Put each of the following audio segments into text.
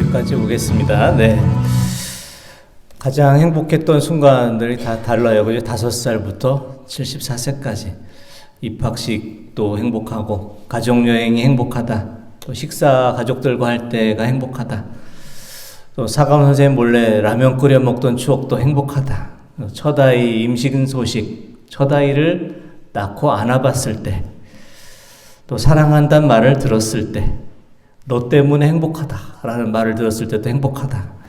여기까지 오겠습니다. 네. 가장 행복했던 순간들이 다 달라요. 그죠? 5살부터 74세까지. 입학식도 행복하고, 가족여행이 행복하다. 또 식사 가족들과 할 때가 행복하다. 또 사감 선생님 몰래 라면 끓여 먹던 추억도 행복하다. 첫 아이 임신 소식, 첫 아이를 낳고 안아봤을 때, 또 사랑한다는 말을 들었을 때, 너 때문에 행복하다라는 말을 들었을 때도 행복하다.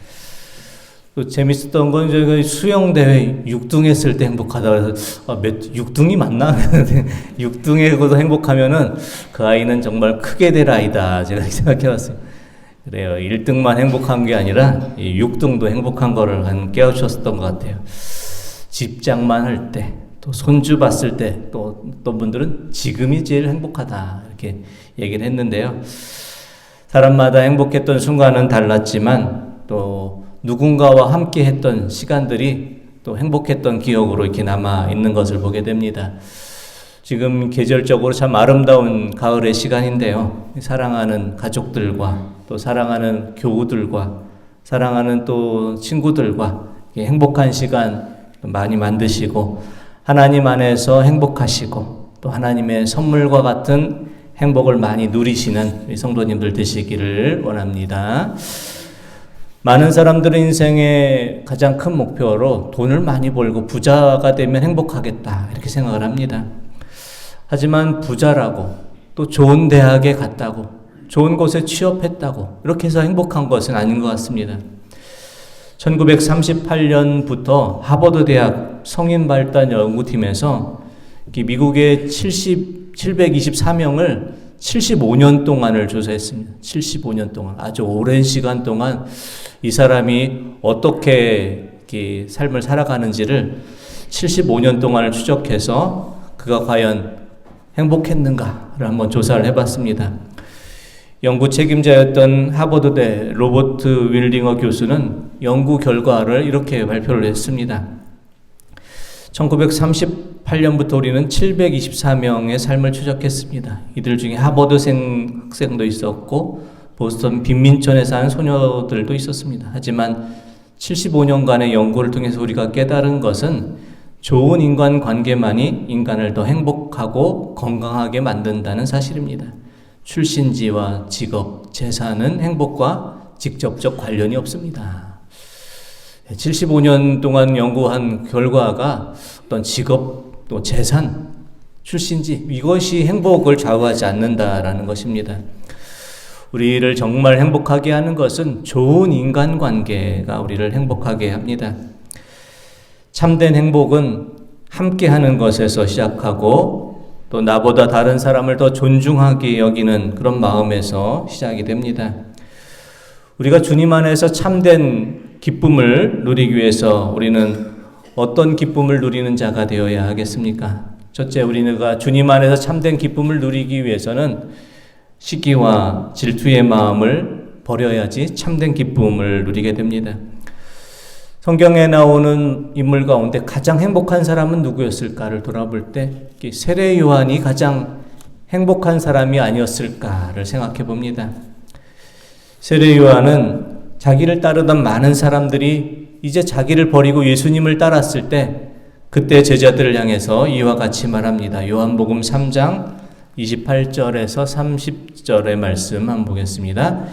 또 재밌었던 건 저희 수영대회 6등 했을 때 행복하다. 그래서 6등이 맞나? 6등에도 행복하면은 그 아이는 정말 크게 될 아이다. 제가 생각해봤어요. 그래요. 1등만 행복한 게 아니라 6등도 행복한 거를 깨우쳤었던 것 같아요. 집장만 할 때, 또 손주 봤을 때, 또 어떤 분들은 지금이 제일 행복하다. 이렇게 얘기를 했는데요. 사람마다 행복했던 순간은 달랐지만 또 누군가와 함께 했던 시간들이 또 행복했던 기억으로 이렇게 남아 있는 것을 보게 됩니다. 지금 계절적으로 참 아름다운 가을의 시간인데요. 사랑하는 가족들과 또 사랑하는 교우들과 사랑하는 또 친구들과 행복한 시간 많이 만드시고 하나님 안에서 행복하시고 또 하나님의 선물과 같은 행복을 많이 누리시는 성도님들 되시기를 원합니다. 많은 사람들의 인생의 가장 큰 목표로 돈을 많이 벌고 부자가 되면 행복하겠다 이렇게 생각을 합니다. 하지만 부자라고 또 좋은 대학에 갔다고 좋은 곳에 취업했다고 이렇게 해서 행복한 것은 아닌 것 같습니다. 1938년부터 하버드 대학 성인 발달 연구팀에서 미국의 724명을 75년 동안을 조사했습니다. 75년 동안. 아주 오랜 시간 동안 이 사람이 어떻게 삶을 살아가는지를 75년 동안을 추적해서 그가 과연 행복했는가를 한번 조사를 해봤습니다. 연구 책임자였던 하버드대 로버트 윌딩어 교수는 연구 결과를 이렇게 발표를 했습니다. 1938년부터 우리는 724명의 삶을 추적했습니다. 이들 중에 하버드생 학생도 있었고 보스턴 빈민촌에 사는 소녀들도 있었습니다. 하지만 75년간의 연구를 통해서 우리가 깨달은 것은 좋은 인간관계만이 인간을 더 행복하고 건강하게 만든다는 사실입니다. 출신지와 직업, 재산은 행복과 직접적 관련이 없습니다. 75년 동안 연구한 결과가 어떤 직업, 또 재산, 출신지 이것이 행복을 좌우하지 않는다라는 것입니다. 우리를 정말 행복하게 하는 것은 좋은 인간관계가 우리를 행복하게 합니다. 참된 행복은 함께하는 것에서 시작하고 또 나보다 다른 사람을 더 존중하게 여기는 그런 마음에서 시작이 됩니다. 우리가 주님 안에서 참된 기쁨을 누리기 위해서 우리는 어떤 기쁨을 누리는 자가 되어야 하겠습니까? 첫째, 우리가 주님 안에서 참된 기쁨을 누리기 위해서는 시기와 질투의 마음을 버려야지 참된 기쁨을 누리게 됩니다. 성경에 나오는 인물 가운데 가장 행복한 사람은 누구였을까를 돌아볼 때 세례 요한이 가장 행복한 사람이 아니었을까를 생각해 봅니다. 세례 요한은 자기를 따르던 많은 사람들이 이제 자기를 버리고 예수님을 따랐을 때 그때 제자들을 향해서 이와 같이 말합니다. 요한복음 3장 28절에서 30절의 말씀 한번 보겠습니다.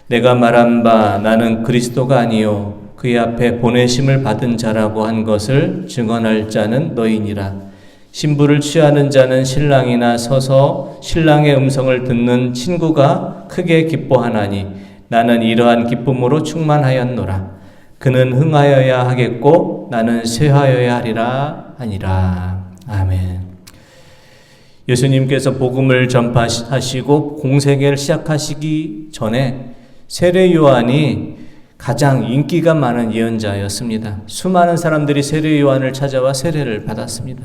내가 말한 바 나는 그리스도가 아니요 그의 앞에 보내심을 받은 자라고 한 것을 증언할 자는 너희니라. 신부를 취하는 자는 신랑이나 서서 신랑의 음성을 듣는 친구가 크게 기뻐하나니 나는 이러한 기쁨으로 충만하였노라. 그는 흥하여야 하겠고 나는 쇠하여야 하리라 하니라. 아멘. 예수님께서 복음을 전파하시고 공생애를 시작하시기 전에 세례 요한이 가장 인기가 많은 예언자였습니다. 수많은 사람들이 세례 요한을 찾아와 세례를 받았습니다.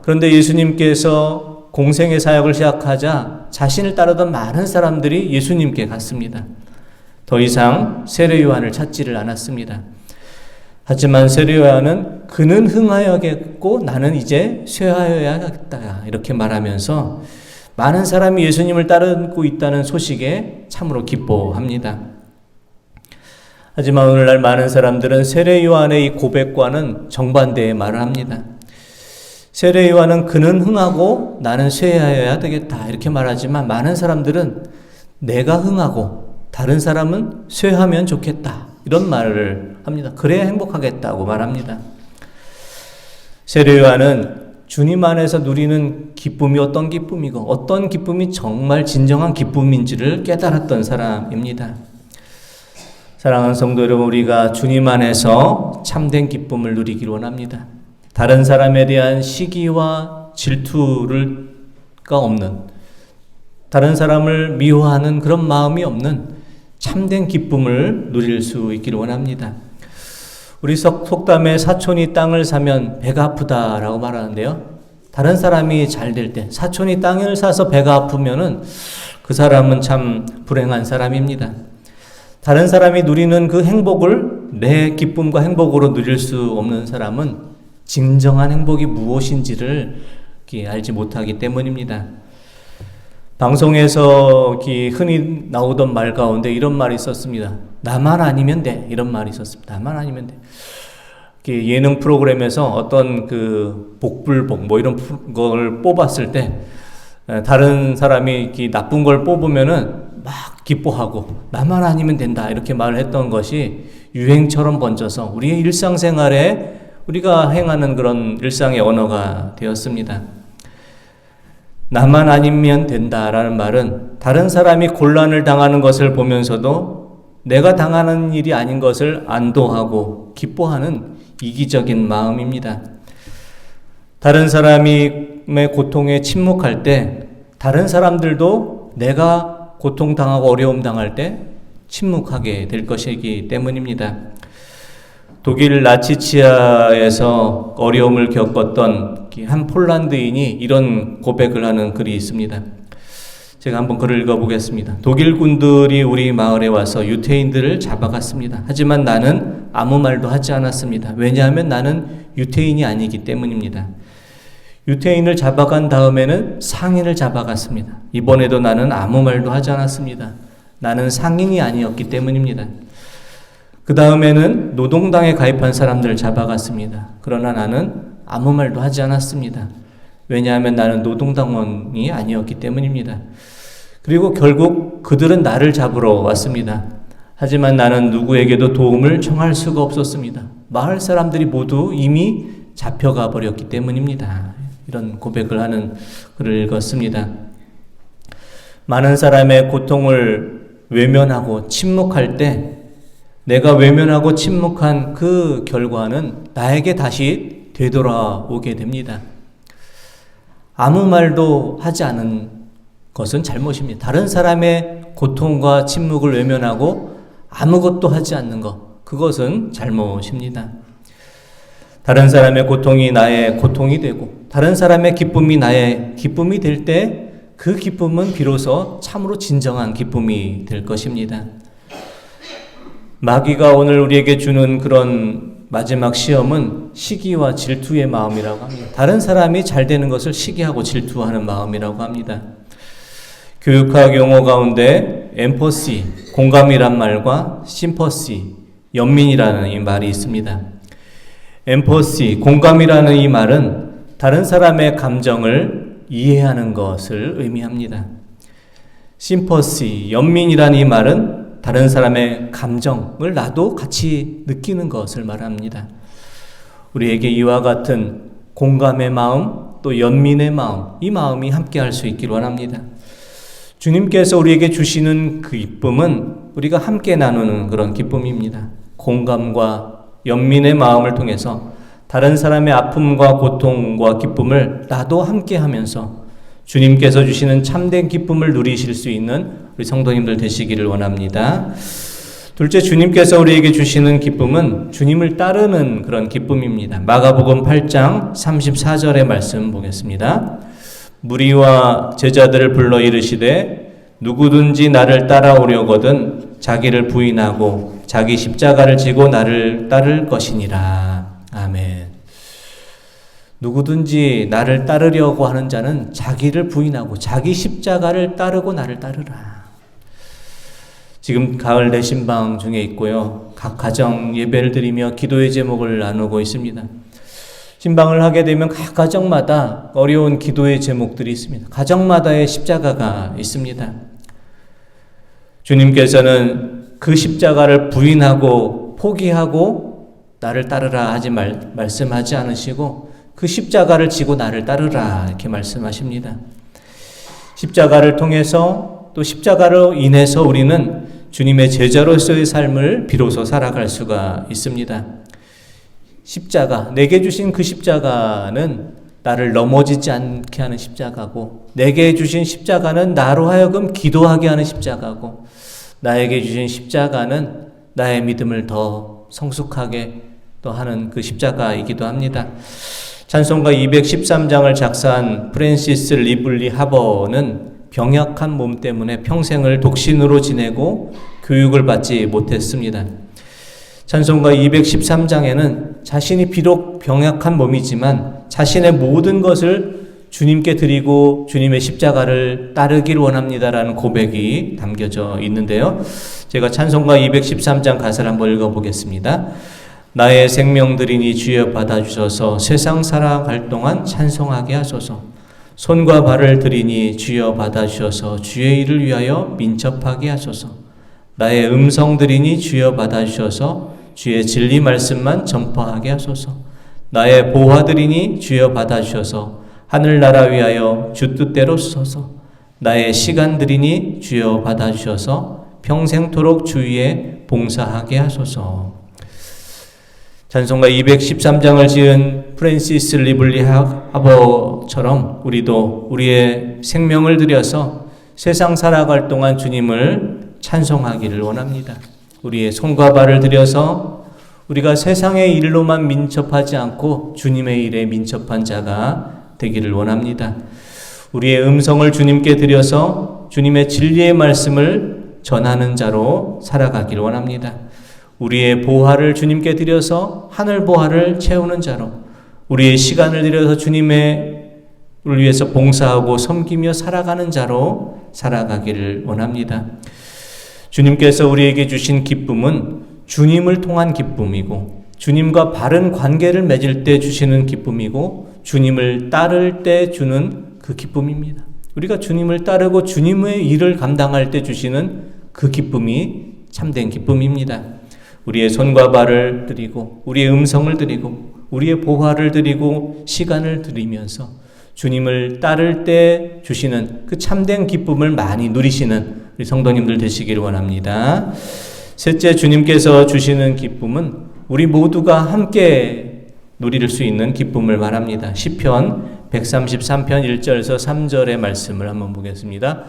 그런데 예수님께서 공생의 사역을 시작하자 자신을 따르던 많은 사람들이 예수님께 갔습니다. 더 이상 세례 요한을 찾지를 않았습니다. 하지만 세례 요한은 그는 흥하여야겠고 나는 이제 쇠하여야겠다 이렇게 말하면서 많은 사람이 예수님을 따르고 있다는 소식에 참으로 기뻐합니다. 하지만 오늘날 많은 사람들은 세례 요한의 이 고백과는 정반대의 말을 합니다. 세례 요한은 그는 흥하고 나는 쇠하여야 되겠다 이렇게 말하지만 많은 사람들은 내가 흥하고 다른 사람은 쇠하면 좋겠다 이런 말을 합니다. 그래야 행복하겠다고 말합니다. 세례 요한은 주님 안에서 누리는 기쁨이 어떤 기쁨이고 어떤 기쁨이 정말 진정한 기쁨인지를 깨달았던 사람입니다. 사랑하는 성도 여러분, 우리가 주님 안에서 참된 기쁨을 누리기를 원합니다. 다른 사람에 대한 시기와 질투가 없는, 다른 사람을 미워하는 그런 마음이 없는 참된 기쁨을 누릴 수 있기를 원합니다. 우리 속담에 사촌이 땅을 사면 배가 아프다라고 말하는데요. 다른 사람이 잘 될 때, 사촌이 땅을 사서 배가 아프면은 그 사람은 참 불행한 사람입니다. 다른 사람이 누리는 그 행복을 내 기쁨과 행복으로 누릴 수 없는 사람은 진정한 행복이 무엇인지를 알지 못하기 때문입니다. 방송에서 흔히 나오던 말 가운데 이런 말이 있었습니다. 나만 아니면 돼. 이런 말이 있었습니다. 나만 아니면 돼. 예능 프로그램에서 어떤 복불복 이런 걸 뽑았을 때 다른 사람이 나쁜 걸 뽑으면은 막 기뻐하고 나만 아니면 된다 이렇게 말을 했던 것이 유행처럼 번져서 우리의 일상생활에 우리가 행하는 그런 일상의 언어가 되었습니다. 나만 아니면 된다라는 말은 다른 사람이 곤란을 당하는 것을 보면서도 내가 당하는 일이 아닌 것을 안도하고 기뻐하는 이기적인 마음입니다. 다른 사람의 고통에 침묵할 때 다른 사람들도 내가 고통당하고 어려움 당할 때 침묵하게 될 것이기 때문입니다. 독일 나치치아에서 어려움을 겪었던 한 폴란드인이 이런 고백을 하는 글이 있습니다. 제가 한번 글을 읽어보겠습니다. 독일 군들이 우리 마을에 와서 유태인들을 잡아갔습니다. 하지만 나는 아무 말도 하지 않았습니다. 왜냐하면 나는 유태인이 아니기 때문입니다. 유태인을 잡아간 다음에는 상인을 잡아갔습니다. 이번에도 나는 아무 말도 하지 않았습니다. 나는 상인이 아니었기 때문입니다. 그 다음에는 노동당에 가입한 사람들을 잡아갔습니다. 그러나 나는 아무 말도 하지 않았습니다. 왜냐하면 나는 노동당원이 아니었기 때문입니다. 그리고 결국 그들은 나를 잡으러 왔습니다. 하지만 나는 누구에게도 도움을 청할 수가 없었습니다. 마을 사람들이 모두 이미 잡혀가 버렸기 때문입니다. 이런 고백을 하는 글을 읽었습니다. 많은 사람의 고통을 외면하고 침묵할 때 내가 외면하고 침묵한 그 결과는 나에게 다시 되돌아오게 됩니다. 아무 말도 하지 않은 것은 잘못입니다. 다른 사람의 고통과 침묵을 외면하고 아무것도 하지 않는 것, 그것은 잘못입니다. 다른 사람의 고통이 나의 고통이 되고 다른 사람의 기쁨이 나의 기쁨이 될 때 그 기쁨은 비로소 참으로 진정한 기쁨이 될 것입니다. 마귀가 오늘 우리에게 주는 그런 마지막 시험은 시기와 질투의 마음이라고 합니다. 다른 사람이 잘 되는 것을 시기하고 질투하는 마음이라고 합니다. 교육학 용어 가운데 엠퍼시, 공감이란 말과 심퍼시, 연민이라는 이 말이 있습니다. 엠퍼시, 공감이라는 이 말은 다른 사람의 감정을 이해하는 것을 의미합니다. 심퍼시, 연민이라는 이 말은 다른 사람의 감정을 나도 같이 느끼는 것을 말합니다. 우리에게 이와 같은 공감의 마음, 또 연민의 마음, 이 마음이 함께할 수 있기를 원합니다. 주님께서 우리에게 주시는 그 기쁨은 우리가 함께 나누는 그런 기쁨입니다. 공감과 연민의 마음을 통해서 다른 사람의 아픔과 고통과 기쁨을 나도 함께 하면서 주님께서 주시는 참된 기쁨을 누리실 수 있는 우리 성도님들 되시기를 원합니다. 둘째, 주님께서 우리에게 주시는 기쁨은 주님을 따르는 그런 기쁨입니다. 마가복음 8장 34절의 말씀 보겠습니다. 무리와 제자들을 불러 이르시되 누구든지 나를 따라오려거든 자기를 부인하고 자기 십자가를 지고 나를 따를 것이니라. 아멘. 누구든지 나를 따르려고 하는 자는 자기를 부인하고 자기 십자가를 따르고 나를 따르라. 지금 가을 내신방 중에 있고요. 각 가정 예배를 드리며 기도의 제목을 나누고 있습니다. 신방을 하게 되면 각 가정마다 어려운 기도의 제목들이 있습니다. 가정마다의 십자가가 있습니다. 주님께서는 그 십자가를 부인하고 포기하고 나를 따르라 하지 말씀하지 않으시고 그 십자가를 지고 나를 따르라 이렇게 말씀하십니다. 십자가를 통해서 또 십자가로 인해서 우리는 주님의 제자로서의 삶을 비로소 살아갈 수가 있습니다. 십자가, 내게 주신 그 십자가는 나를 넘어지지 않게 하는 십자가고, 내게 주신 십자가는 나로 하여금 기도하게 하는 십자가고, 나에게 주신 십자가는 나의 믿음을 더 성숙하게 또 하는 그 십자가이기도 합니다. 찬송가 213장을 작사한 프랜시스 리블리 하버는 병약한 몸 때문에 평생을 독신으로 지내고 교육을 받지 못했습니다. 찬송가 213장에는 자신이 비록 병약한 몸이지만 자신의 모든 것을 주님께 드리고 주님의 십자가를 따르길 원합니다라는 고백이 담겨져 있는데요. 제가 찬송가 213장 가사를 한번 읽어보겠습니다. 나의 생명 드리니 주여 받아주셔서 세상 살아갈 동안 찬송하게 하소서. 손과 발을 드리니 주여 받아주셔서 주의 일을 위하여 민첩하게 하소서. 나의 음성 드리니 주여 받아주셔서 주의 진리 말씀만 전파하게 하소서. 나의 보화 드리니 주여 받아주셔서 하늘나라 위하여 주 뜻대로 서서. 나의 시간 드리니 주여 받아주셔서 평생토록 주 위에 봉사하게 하소서. 찬송가 213장을 지은 프랜시스 리블리 하버처럼 우리도 우리의 생명을 들여서 세상 살아갈 동안 주님을 찬송하기를 원합니다. 우리의 손과 발을 들여서 우리가 세상의 일로만 민첩하지 않고 주님의 일에 민첩한 자가 되기를 원합니다. 우리의 음성을 주님께 드려서 주님의 진리의 말씀을 전하는 자로 살아가기를 원합니다. 우리의 보화를 주님께 드려서 하늘 보화를 채우는 자로, 우리의 시간을 들여서 주님을 위해서 봉사하고 섬기며 살아가는 자로 살아가기를 원합니다. 주님께서 우리에게 주신 기쁨은 주님을 통한 기쁨이고, 주님과 바른 관계를 맺을 때 주시는 기쁨이고, 주님을 따를 때 주는 그 기쁨입니다. 우리가 주님을 따르고 주님의 일을 감당할 때 주시는 그 기쁨이 참된 기쁨입니다. 우리의 손과 발을 드리고 우리의 음성을 드리고 우리의 보화를 드리고 시간을 드리면서 주님을 따를 때 주시는 그 참된 기쁨을 많이 누리시는 우리 성도님들 되시기를 원합니다. 셋째, 주님께서 주시는 기쁨은 우리 모두가 함께 누릴 수 있는 기쁨을 말합니다. 시편 133편 1절에서 3절의 말씀을 한번 보겠습니다.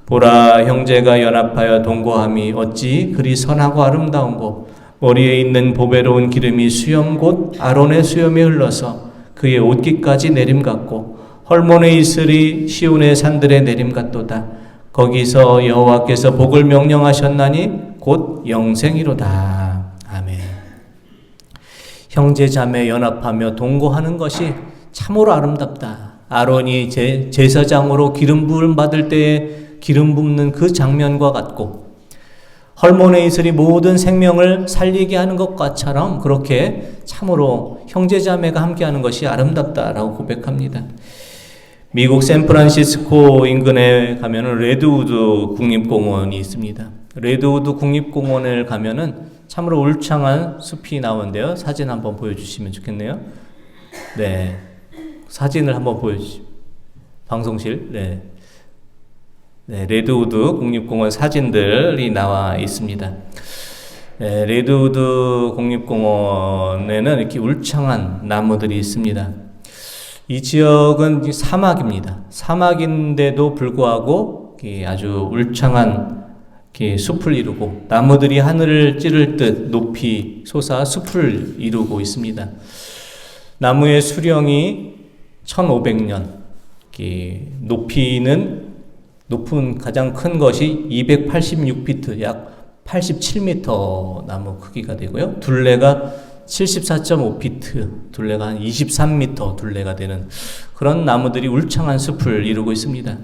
보라, 형제가 연합하여 동거함이 어찌 그리 선하고 아름다운고, 머리에 있는 보배로운 기름이 수염 곧 아론의 수염에 흘러서 그의 옷깃까지 내림 같고, 헐몬의 이슬이 시온의 산들에 내림 같도다. 거기서 여호와께서 복을 명령하셨나니 곧 영생이로다. 아멘. 형제 자매 연합하며 동거하는 것이 참으로 아름답다. 아론이 제사장으로 기름 부음 받을 때에 기름 붓는 그 장면과 같고, 헐몬의 이슬이 모든 생명을 살리게 하는 것과처럼 그렇게 참으로 형제자매가 함께하는 것이 아름답다라고 고백합니다. 미국 샌프란시스코 인근에 가면은 레드우드 국립공원이 있습니다. 레드우드 국립공원을 가면은 참으로 울창한 숲이 나오는데요. 사진 한번 보여주시면 좋겠네요. 네, 사진을 한번 보여주시죠. 방송실. 네. 네, 레드우드 국립공원 사진들이 나와 있습니다. 네, 레드우드 국립공원에는 이렇게 울창한 나무들이 있습니다. 이 지역은 사막입니다. 사막인데도 불구하고 아주 울창한 숲을 이루고 나무들이 하늘을 찌를 듯 높이 솟아 숲을 이루고 있습니다. 나무의 수령이 1500년, 높은 가장 큰 것이 286피트, 약 87m 나무 크기가 되고요. 둘레가 74.5피트, 둘레가 한 23m 둘레가 되는 그런 나무들이 울창한 숲을 이루고 있습니다.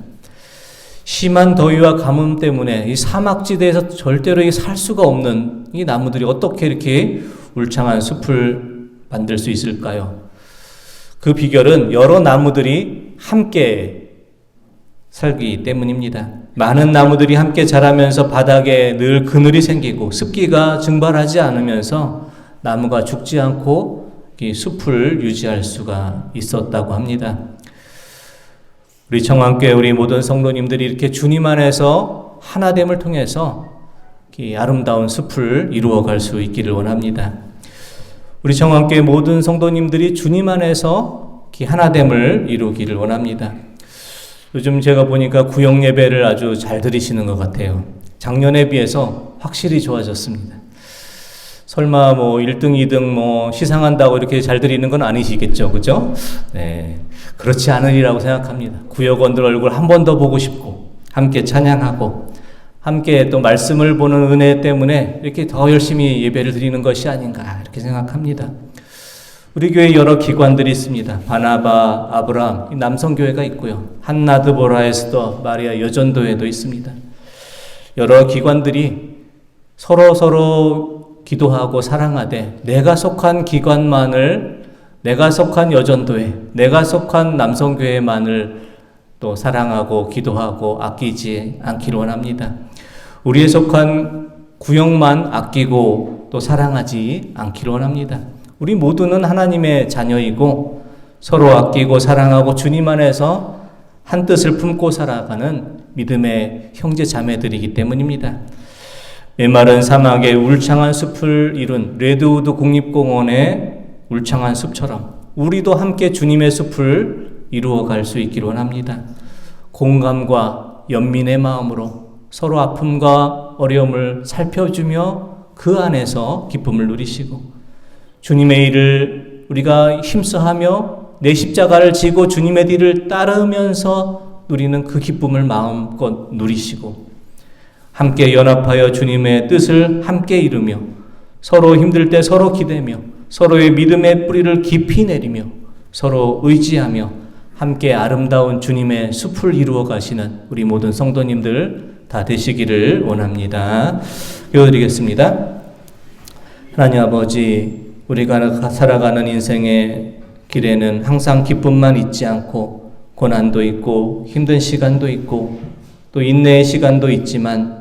심한 더위와 가뭄 때문에 이 사막지대에서 절대로 살 수가 없는 이 나무들이 어떻게 이렇게 울창한 숲을 만들 수 있을까요? 그 비결은 여러 나무들이 함께 살기 때문입니다. 많은 나무들이 함께 자라면서 바닥에 늘 그늘이 생기고 습기가 증발하지 않으면서 나무가 죽지 않고 이 숲을 유지할 수가 있었다고 합니다. 우리 청안교회 우리 모든 성도님들이 이렇게 주님 안에서 하나됨을 통해서 이 아름다운 숲을 이루어갈 수 있기를 원합니다. 우리 청안교회 모든 성도님들이 주님 안에서 이 하나됨을 이루기를 원합니다. 요즘 제가 보니까 구역 예배를 아주 잘 드리시는 것 같아요. 작년에 비해서 확실히 좋아졌습니다. 설마 1등, 2등 시상한다고 이렇게 잘 드리는 건 아니시겠죠, 그죠? 네, 그렇지 않으리라고 생각합니다. 구역원들 얼굴 한 번 더 보고 싶고, 함께 찬양하고, 함께 또 말씀을 보는 은혜 때문에 이렇게 더 열심히 예배를 드리는 것이 아닌가 이렇게 생각합니다. 우리 교회 여러 기관들이 있습니다. 바나바, 아브라함, 남성교회가 있고요. 한나드보라에서도 마리아 여전도회도 있습니다. 여러 기관들이 서로 기도하고 사랑하되 내가 속한 기관만을, 내가 속한 여전도회, 내가 속한 남성교회만을 또 사랑하고 기도하고 아끼지 않기를 원합니다. 우리에 속한 구역만 아끼고 또 사랑하지 않기를 원합니다. 우리 모두는 하나님의 자녀이고 서로 아끼고 사랑하고 주님 안에서 한 뜻을 품고 살아가는 믿음의 형제 자매들이기 때문입니다. 메마른 사막에 울창한 숲을 이룬 레드우드 국립공원의 울창한 숲처럼 우리도 함께 주님의 숲을 이루어갈 수 있기를 원합니다. 공감과 연민의 마음으로 서로 아픔과 어려움을 살펴주며 그 안에서 기쁨을 누리시고 주님의 일을 우리가 힘써하며 내 십자가를 지고 주님의 뒤를 따르면서 누리는 그 기쁨을 마음껏 누리시고 함께 연합하여 주님의 뜻을 함께 이루며 서로 힘들 때 서로 기대며 서로의 믿음의 뿌리를 깊이 내리며 서로 의지하며 함께 아름다운 주님의 숲을 이루어 가시는 우리 모든 성도님들 다 되시기를 원합니다. 기도드리겠습니다. 하나님 아버지, 우리가 살아가는 인생의 길에는 항상 기쁨만 있지 않고 고난도 있고 힘든 시간도 있고 또 인내의 시간도 있지만